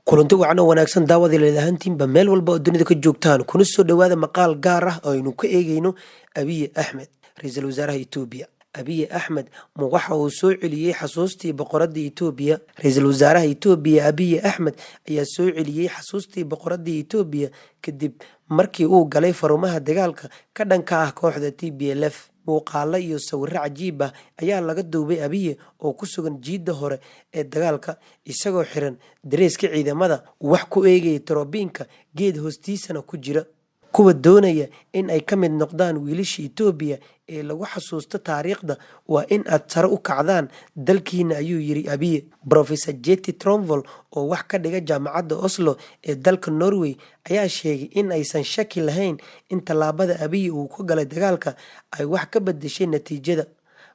kulanti wacan oo wanaagsan daawadii leedahantiinba meel walba oo dunida ka joogtaan kuna soo dhowaada maqaal gaar ah oo aynu ka eegayno Abiy Ahmed ra'iisul wasaaraha Itoobiya. Abiy Ahmed waxa uu soo celiyay xasuustii boqoradda Itoobiya. Ra'iisul wasaaraha Itoobiya Abiy Ahmed ayaa soo celiyay xasuustii boqoradda Itoobiya kadib markii uu galay farumaha dagaalka ka dhanka ah kooxda TPLF. muuqaalo iyo sawirro cajiib ah ayaa laga duubay Abiy oo ku sugan jiidda hore ee dagaalka isagoo xiran dareeska ciidamada wax ku eegaya torobiinka geed hoostiisana ku jira. kuwa doonaya in ay ka mid noqdaan wiilasha Itoobiya ee lagu xasuusto taariikhda waa in aad sare u kacdaan dalkiina ayuu yiri Abiy. Professor Jeti Tromvel oo wax ka dhiga jaamacadda Oslo ee dalka Norway ayaa sheegay in aysan shaki lahayn in tallaabada Abiy uu ku galay dagaalka ay wax ka bedeshay natiijada,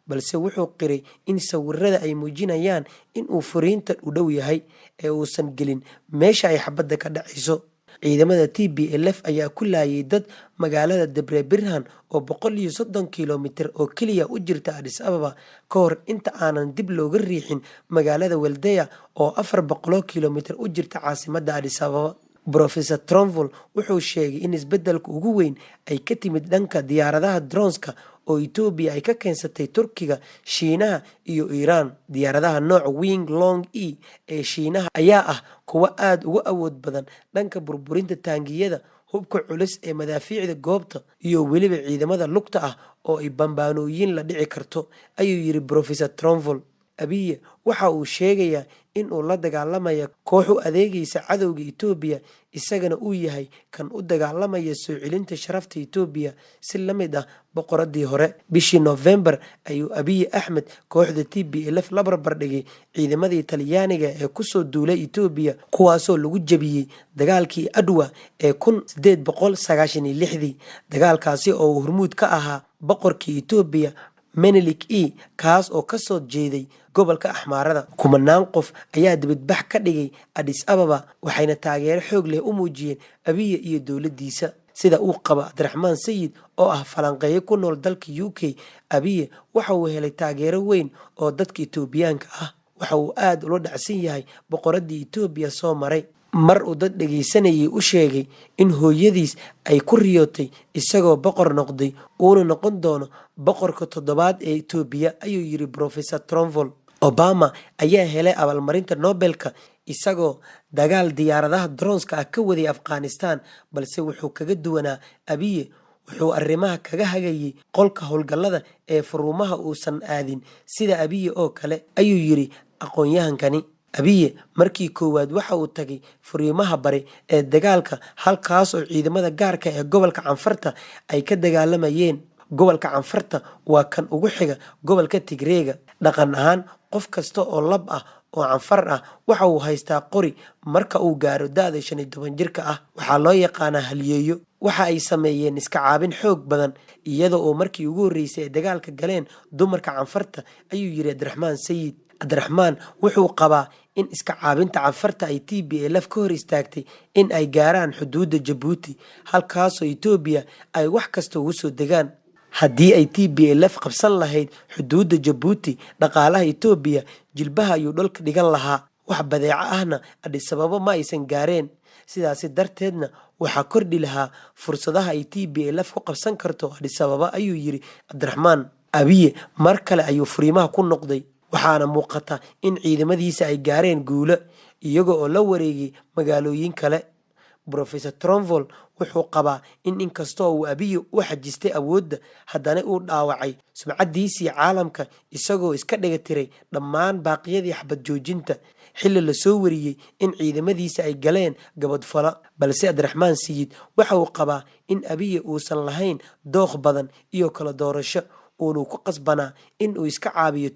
balse wuxuu qiray in sawirrada ay muujinayaan in uu furiinta u dhow yahay ee uusan gelin meesha ay xabadda ka dhacayso. ciidamada TPLF ayaa ku laayay dad magaalada Debre Birhan oo 130 kiiloomitir oo kaliya u jirta Addis Ababa ka hor inta aanan dib looga riixin magaalada Weldeya oo 400 kiiloomitir u jirta caasimadda Addis Ababa. Professor Tromvel wuxuu sheegay in isbeddelka ugu weyn ay ka timid dhanka diyaaradaha droneska oo Itoobiya ay ka keensatay Turkiga, Shiinaha iyo Iran. diyaaradaha nooca Wing Long E ee Shiinaha ayaa ah kuwa aad uga awood badan dhanka burburinta taangiyada, hubka culus ee madaafiicda goobta iyo weliba ciidamada lugta ah oo ay bambaanooyin la dhici karto, ayuu yiri Professor Tromvel. Abiy waxa uu sheegayaa in uu la dagaalamayo koox u adeegaysa cadowga Itoobiya isagana uu yahay kan u dagaalamaya soo celinta sharafta Itoobiya si la mid ah boqoradii hore. Bishii November ayuu Abiy Ahmed kooxda TPLF la barbar dhigay ciidamadii Talyaaniga ee ku soo duulay Itoobiya kuwaasoo lagu jabiyay dagaalkii Adwa ee 1896. dagaalkaasi oo hormuud ka ahaa boqorkii Itoobiya Menelik E kaas oo ka soo jeeday gobolka Axmaarada. kumanaan qof ayaa dibadbax ka dhigay Addis Ababa waxayna taageero xoog leh u muujiyeen Abiy iyo dowladdiisa. sida uu qaba Abdiraxmaan Sayid oo ah falanqeeye ku nool dalka UK, Abiy waxa uu helay taageero weyn oo dadka Itoobiyaanka ah. waxa uu aad ula dhacsan yahay boqoradii Itoobiya soo maray. mar uu dad dhageysanayay u sheegay in hooyadiis ay ku riyootay isagoo boqor noqday uuna noqon doono boqorka 7aad ee Itoobiya, ayuu yiri Professor Tromvel. Obama ayaa helay abaalmarinta Nobelka isagoo dagaal diyaaradaha droneska ah ka waday Afghanistan, balse wuxuu kaga duwanaa Abiy wuxuu arrimaha kaga hagayay qolka howlgallada ee furumaha uusan aadin sida Abiy oo kale, ayuu yiri aqoon-yahankani. Abiy markii koowaad waxa uu tagay furiimaha bari ee dagaalka halkaas oo ciidamada gaarka ee gobolka Canfarta ay ka dagaalamayeen. gobolka Canfarta waa kan ugu xiga gobolka Tigreega. dhaqan ahaan qof kasta oo lab ah oo Canfar ah waxa uu haystaa qori marka uu gaaro da'da 15 jirka ah. waxaa loo yaqaanaa halyeeyo. waxa ay sameeyeen iska caabin xoog badan iyada oo markii ugu horeysay dagaalka galeen dumarka Canfarta, ayuu yiri Abdiraxmaan Sayid. Abdiraxmaan wuxuu qabaa in iska caabinta Canfarta ay TPLF ka hor istaagtay in ay gaaraan xuduudda Djibouti halkaasoo Itoobiya ay wax kasta ugu soo degaan. haddii ay TPLF qabsan lahayd xuduudda Djibouti, dhaqaalaha Itoobiya jilbaha ayuu dhulka dhigan lahaa, wax badeeco ahna Addis Ababa ma aysan gaareen. sidaasi darteedna waxaa kordhi lahaa fursadaha ay TPLF ku qabsan karto Addis Ababa, ayuu yiri Abdiraxmaan. Abiy mar kale ayuu furiimaha ku noqday, waxaana muuqata in ciidamadiisa ay gaareen guulo iyaga oo la wareegay magaalooyin kale. Professor Tromvel wuxuu qabaa in inkastoo uu Abiy u xajistay awoodda, haddana uu dhaawacay sumcaddiisii caalamka isagoo iska dhiga tiray dhammaan baaqyadii xabad joojinta xilli la soo wariyay in ciidamadiisa ay galeen gabadfala. balse Abdiraxmaan Sayid waxa uu qabaa in Abiy uusan lahayn dooq badan iyo kala doorasho uuna ku qasbanaa in uu iska caabiyo